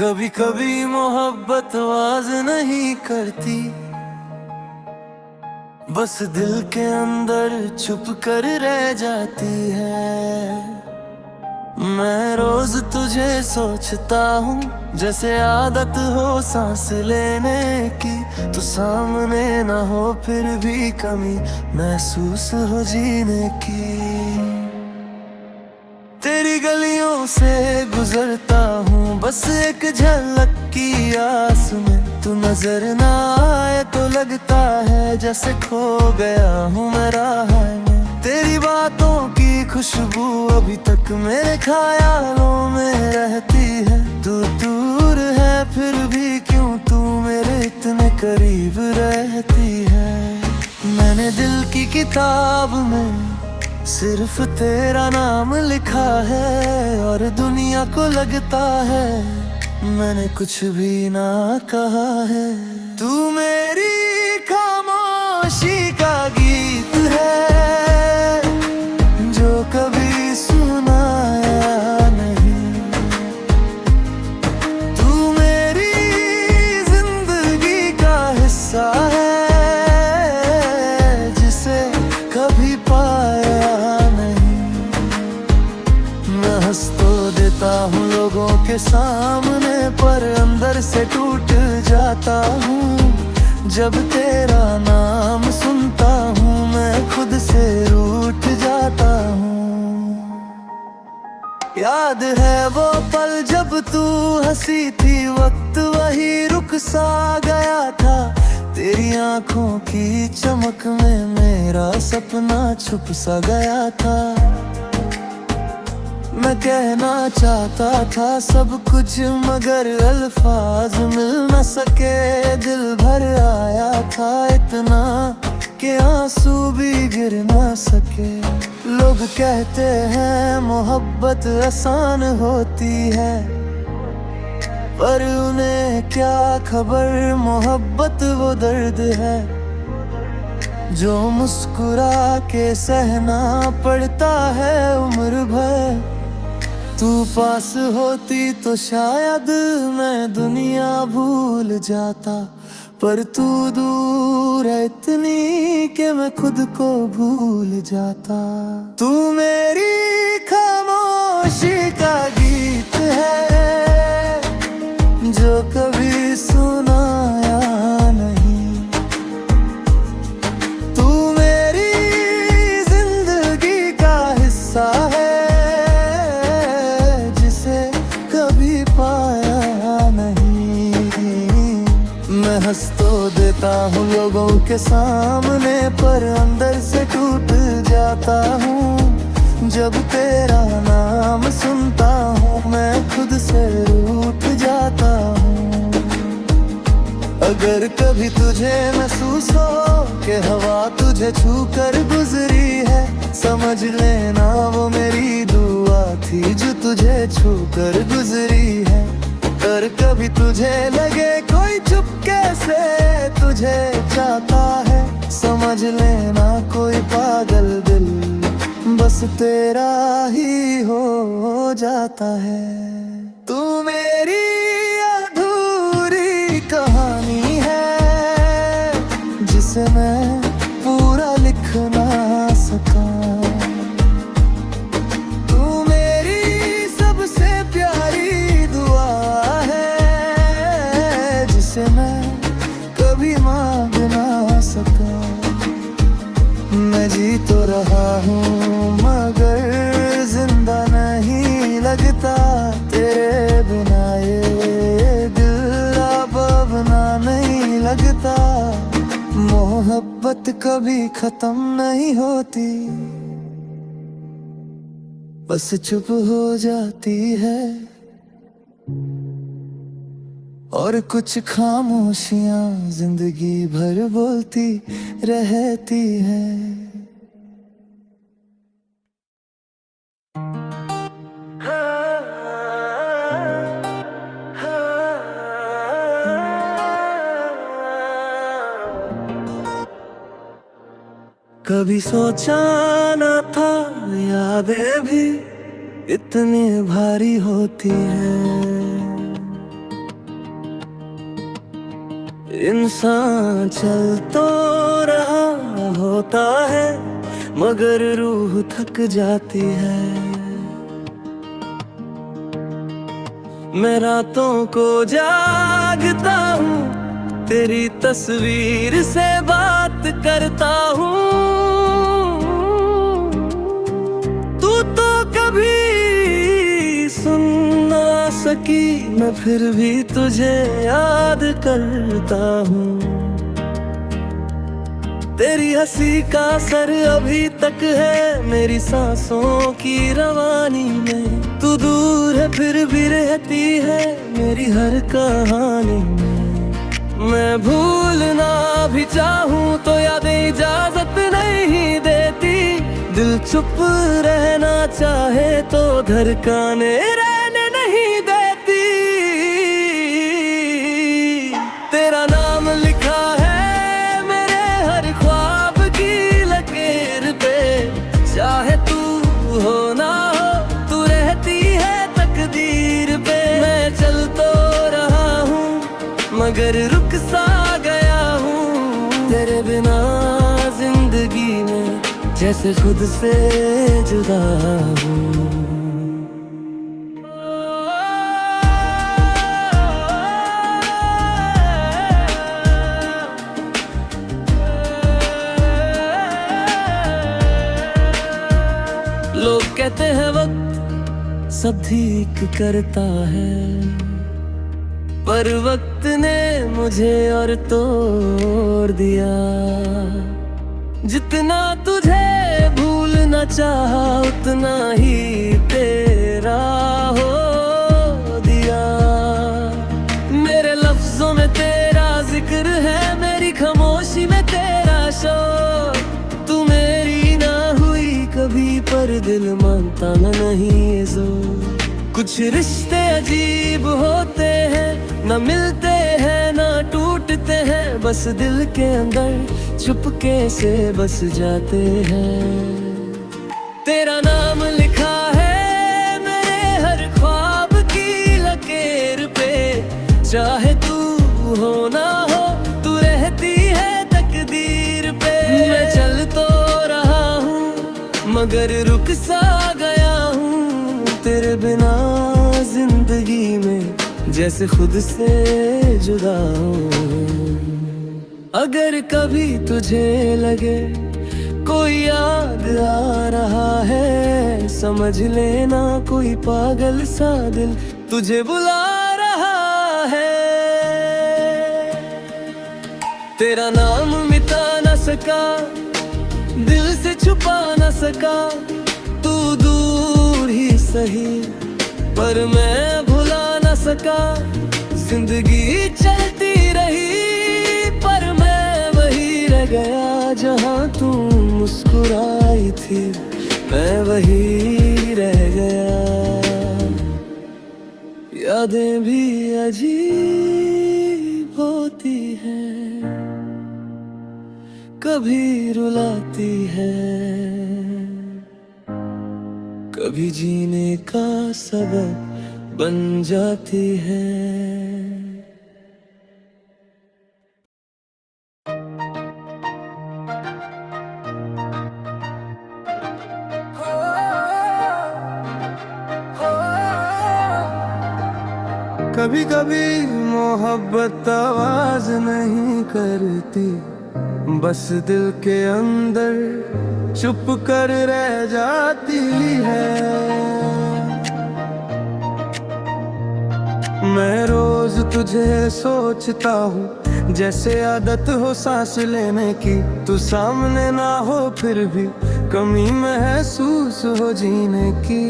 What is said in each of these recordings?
कभी कभी मोहब्बत आवाज नहीं करती, बस दिल के अंदर छुप कर रह जाती है। मैं रोज तुझे सोचता हूँ, जैसे आदत हो सांस लेने की। तो सामने ना हो फिर भी कमी महसूस हो जीने की। तेरी गलियों से गुजरता हूँ बस एक झलक की आस में। तू नजर ना आए तो लगता है जैसे खो गया हूँ मैं राह में। तेरी बातों की खुशबू अभी तक मेरे ख्यालों में रहती है। तू दूर है फिर भी क्यों तू मेरे इतने करीब रहती है। मैंने दिल की किताब में सिर्फ तेरा नाम लिखा है, और दुनिया को लगता है मैंने कुछ भी ना कहा है। तू मेरी खामोशी का गीत है जो कभी सुनाया नहीं। तू मेरी जिंदगी का हिस्सा है जिसे कभी पाया नहीं। मैं हंस तो देता हूँ लोगों के सामने, पर अंदर से टूट जाता हूँ। जब तेरा नाम सुनता हूँ मैं खुद से रूठ जाता हूँ। याद है वो पल जब तू हंसी थी, वक्त वही रुक सा गया था। तेरी आंखों की चमक में मेरा सपना छुप सा गया था। मैं कहना चाहता था सब कुछ मगर अल्फाज मिल न सके। दिल भर आया था इतना कि आंसू भी गिर न सके। लोग कहते हैं मोहब्बत आसान होती है, पर उन्हें क्या खबर मोहब्बत वो दर्द है जो मुस्कुरा के सहना पड़ता है उम्र भर। तू पास होती तो शायद मैं दुनिया भूल जाता, पर तू दूर है इतनी कि मैं खुद को भूल जाता। तू मेरी खामोशी का गीत है जो कभी सुनाया नहीं। तू मेरी जिंदगी का हिस्सा है हंस तो देता हूँ लोगों के सामने, पर अंदर से टूट जाता हूँ। जब तेरा नाम सुनता हूँ मैं खुद से रूठ जाता हूँ। अगर कभी तुझे महसूस हो कि हवा तुझे छू कर गुजरी है, समझ लेना वो मेरी दुआ थी जो तुझे छू कर गुजरी है। अगर कभी तुझे लगे कोई चुपके से तुझे चाहता है, समझ लेना कोई पागल दिल बस तेरा ही हो जाता है। तू मेरी अधूरी कहानी है जिसे मैं पूरा लिख ना सका। मैं जी तो रहा हूँ मगर जिंदा नहीं लगता तेरे बिना। ये दिल अब अपना नहीं लगता। मोहब्बत कभी खत्म नहीं होती, बस चुप हो जाती है। और कुछ खामोशियां जिंदगी भर बोलती रहती हैं। कभी सोचा ना था यादें भी इतनी भारी होती हैं। इंसान चल तो रहा होता है मगर रूह थक जाती है। मैं रातों को जागता हूँ तेरी तस्वीर से बात करता हूँ। तू तो कभी सुन ना सकी मैं फिर भी तुझे याद करता हूँ। तेरी हंसी का असर अभी तक है मेरी सांसों की रवानी में। तू दूर है फिर भी रहती है मेरी हर कहानी में। मैं भूलना भी चाहूँ तो यादें इजाजत नहीं देती। दिल चुप रहना चाहे तो धड़कने रहने नहीं देती। तेरा नाम लिखा है मेरे हर ख्वाब की लकीर पे। चाहे तू हो ना हो तू रहती है तकदीर पे। मैं चल तो रहा हूँ मगर रुक सा गया हूँ तेरे बिना जिंदगी में जैसे खुद से जुदा हूँ। लोग कहते हैं वक्त सब ठीक करता है पर वक्त ने मुझे और तोड़ दिया। जितना तुझे भूलना चाहा उतना ही तेरा हो दिया। मेरे लफ्जों में तेरा जिक्र है मेरी खामोशी में तेरा शोर। तू मेरी ना हुई कभी पर दिल मानता नहीं ये जोर। कुछ रिश्ते अजीब होते हैं न मिलते हैं न टूटते हैं बस दिल के अंदर चुपके से बस जाते हैं। तेरा नाम लिखा है मेरे हर ख्वाब की लकीर पे। चाहे तू हो ना हो तू रहती है तकदीर पे। मैं चल तो रहा हूँ मगर रुक सा गया हूँ तेरे बिना जिंदगी में जैसे खुद से जुदा हूँ। अगर कभी तुझे लगे कोई याद आ रहा है समझ लेना कोई पागल सा दिल तुझे बुला रहा है। तेरा नाम मिटा न सका दिल से छुपा न सका। तू दूर ही सही पर मैं भुला न सका। जिंदगी चलती रही पर मैं वही रह गया जहाँ तू मुस्कुराई थी मैं वही रह गया। यादें भी अजीब होती हैं कभी रुलाती है कभी जीने का सबब बन जाती है। कभी कभी मोहब्बत आवाज नहीं करती बस दिल के अंदर चुप कर रह जाती है। मैं रोज तुझे सोचता हूँ जैसे आदत हो सांस लेने की। तू सामने ना हो फिर भी कमी महसूस हो जीने की।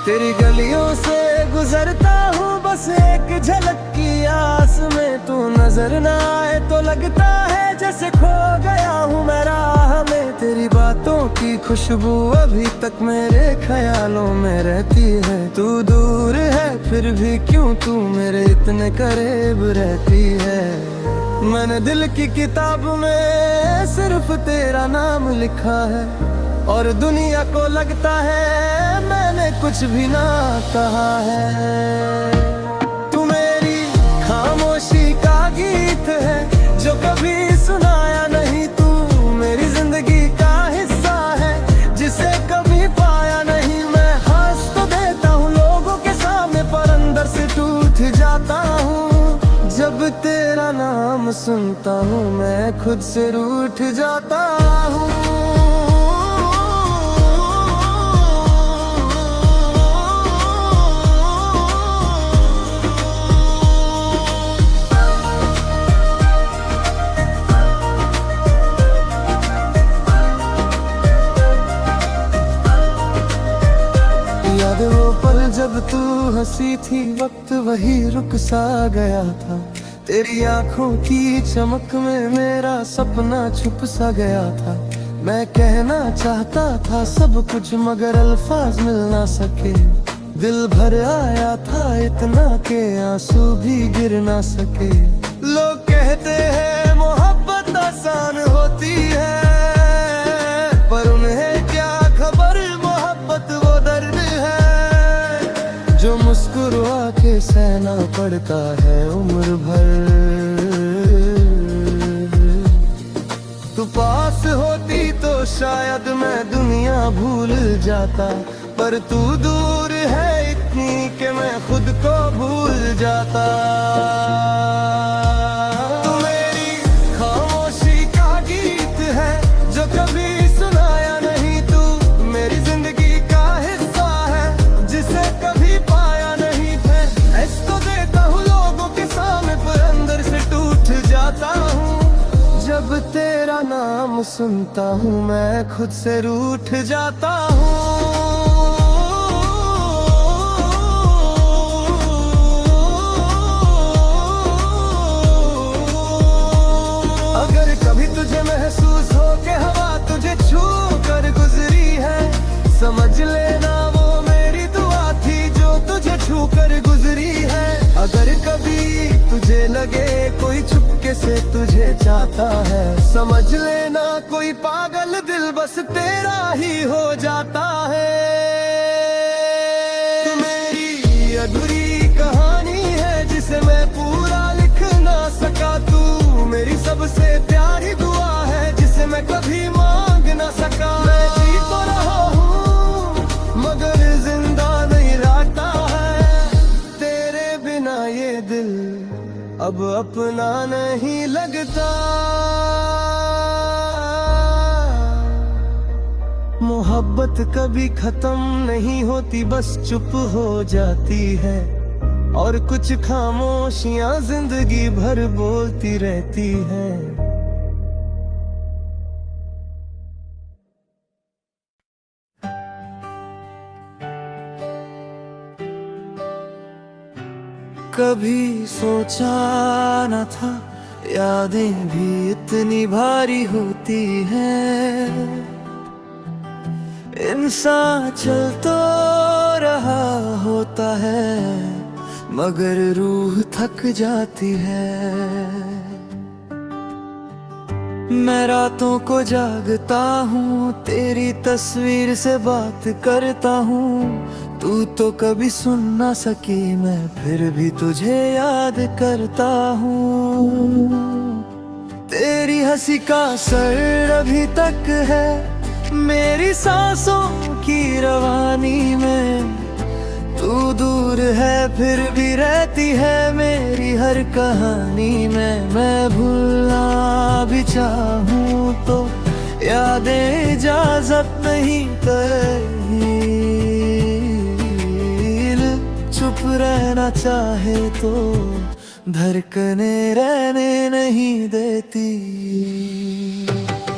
तेरी गलियों से गुजरता हूँ बस एक झलक की आस में। तू नजर ना आए तो लगता है जैसे खो गया हूँ मैं राह में। तेरी बातों की खुशबू अभी तक मेरे ख्यालों में रहती है। तू दूर है फिर भी क्यों तू मेरे इतने करीब रहती है। मैंने दिल की किताब में सिर्फ तेरा नाम लिखा है और दुनिया को लगता है मैंने कुछ भी ना कहा है। गीत है जो कभी सुनाया नहीं। तू मेरी जिंदगी का हिस्सा है जिसे कभी पाया नहीं। मैं हंस तो देता हूँ लोगों के सामने पर अंदर से टूट जाता हूँ। जब तेरा नाम सुनता हूँ मैं खुद से रूठ जाता हूँ। याद वो पल जब तू हंसी थी, वक्त वही रुक सा गया था। तेरी आंखों की चमक में मेरा सपना छुप सा गया था। मैं कहना चाहता था सब कुछ मगर अल्फाज मिल ना सके। दिल भर आया था इतना के आंसू भी गिर ना सके। लोग कहते हैं मोहब्बत आसान होती है, पर उन्हें क्या खबर मोहब्बत वो दर्द है जो मुस्कुरा के सहना पड़ता है उम्र भर। तू पास होती तो शायद मैं दुनिया भूल जाता, पर तू दूर है इतनी कि मैं खुद को भूल जाता। तू मेरी खामोशी का गीत है जो कभी सुनाया नहीं। तू मेरी जिंदगी का हिस्सा है जिसे कभी पाया नहीं। मैं इसको देता हूँ लोगों के सामने पर अंदर से टूट जाता हूँ। जब तेरा नाम सुनता हूँ मैं खुद से रूठ जाता हूँ। अगर कभी तुझे महसूस हो के हवा तुझे छू कर गुजरी है, समझ लेना वो मेरी दुआ थी जो तुझे छू कर गुजरी है। अगर कभी तुझे लगे कोई चुपके से तुझे चाहता है, समझ लेना कोई पागल दिल बस तेरा ही हो जाता है। तू मेरी अधूरी कहानी है जिसे मैं पूरा लिख ना सका। तू मेरी सबसे प्यारी दुआ है जिसे मैं कभी मांग ना सका। मैं जी तो रहा हूँ मगर जिंदा नहीं रहता है। तेरे बिना ये दिल अब अपना नहीं लगता। मोहब्बत कभी खत्म नहीं होती, बस चुप हो जाती है। और कुछ खामोशियां जिंदगी भर बोलती रहती हैं। कभी सोचा न था यादें भी इतनी भारी होती हैं। इंसान चल तो रहा होता है मगर रूह थक जाती है। मैं रातों को जागता हूँ तेरी तस्वीर से बात करता हूँ। तू तो कभी सुन ना सकी मैं फिर भी तुझे याद करता हूँ। तेरी हंसी का असर अभी तक है मेरी सांसों की रवानी में। तू दूर है फिर भी रहती है मेरी हर कहानी में। मैं भूलना भी चाहूँ तो यादें इजाजत नहीं करती। चुप रहना चाहे तो धड़कने रहने नहीं देती।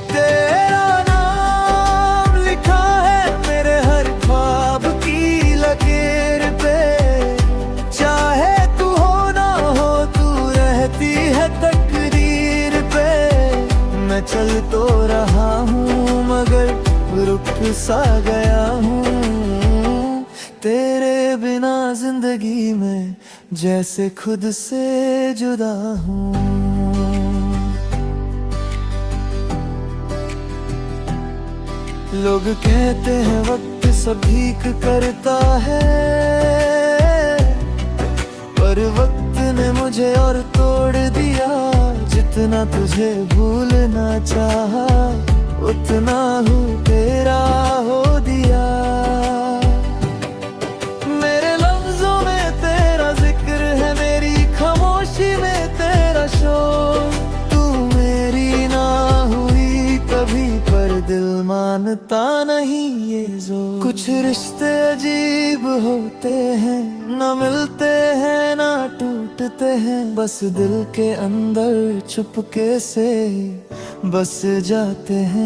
तेरा नाम लिखा है मेरे हर ख्वाब की लकीर पे। चाहे तू हो ना हो तू रहती है तकदीर पे। मैं चल तो रहा हूँ मगर रुक सा गया हूँ। तेरे बिना जिंदगी में जैसे खुद से जुदा हूँ। लोग कहते हैं वक्त सब ठीक करता है, पर वक्त ने मुझे और तोड़ दिया, जितना तुझे भूलना चाहा उतना हूँ तेरा हो दिया। मेरे लफ्जों में तेरा जिक्र है, मेरी खामोशी में तेरा शोर। तू मेरी ना हुई कभी पर दिल मानता नहीं ये जोर। कुछ रिश्ते अजीब होते हैं, ना मिलते हैं ना टूटते हैं, बस दिल के अंदर चुपके से बस जाते हैं।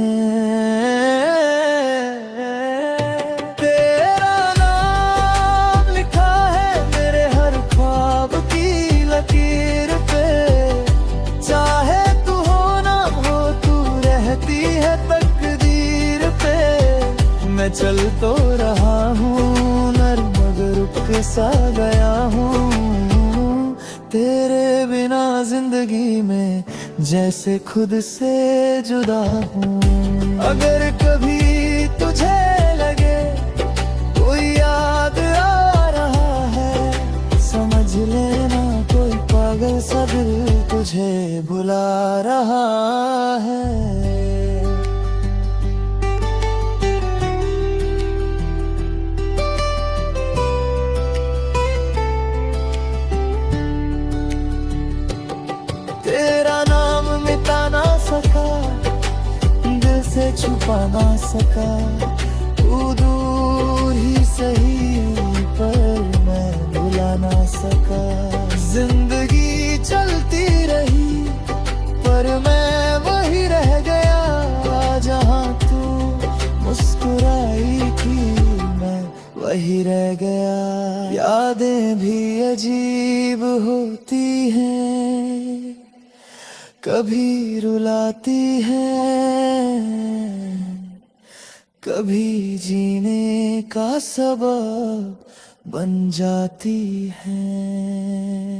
तेरा नाम लिखा है मेरे हर ख्वाब की लकीर पे, चाहे तू हो ना हो तू रहती है तकदीर पे। मैं चल तो रहा हूँ नर मगर रुक सा गया हूँ, तेरे बिना जिंदगी में जैसे खुद से जुदा हूँ। अगर कभी तुझे लगे कोई याद आ रहा है, समझ लेना कोई पागल सा दिल तुझे भुला रहा है। तेरा नाम मिटा ना सका, दिल से छुपा ना सका, तू दूर ही सही पर मैं भुला ना सका। जिंदगी चलती रही पर मैं वही रह गया, जहाँ तू मुस्कुराई थी मैं वही रह गया। यादें भी अजीब होती हैं, कभी रुलाती हैं, कभी जीने का सबब बन जाती हैं।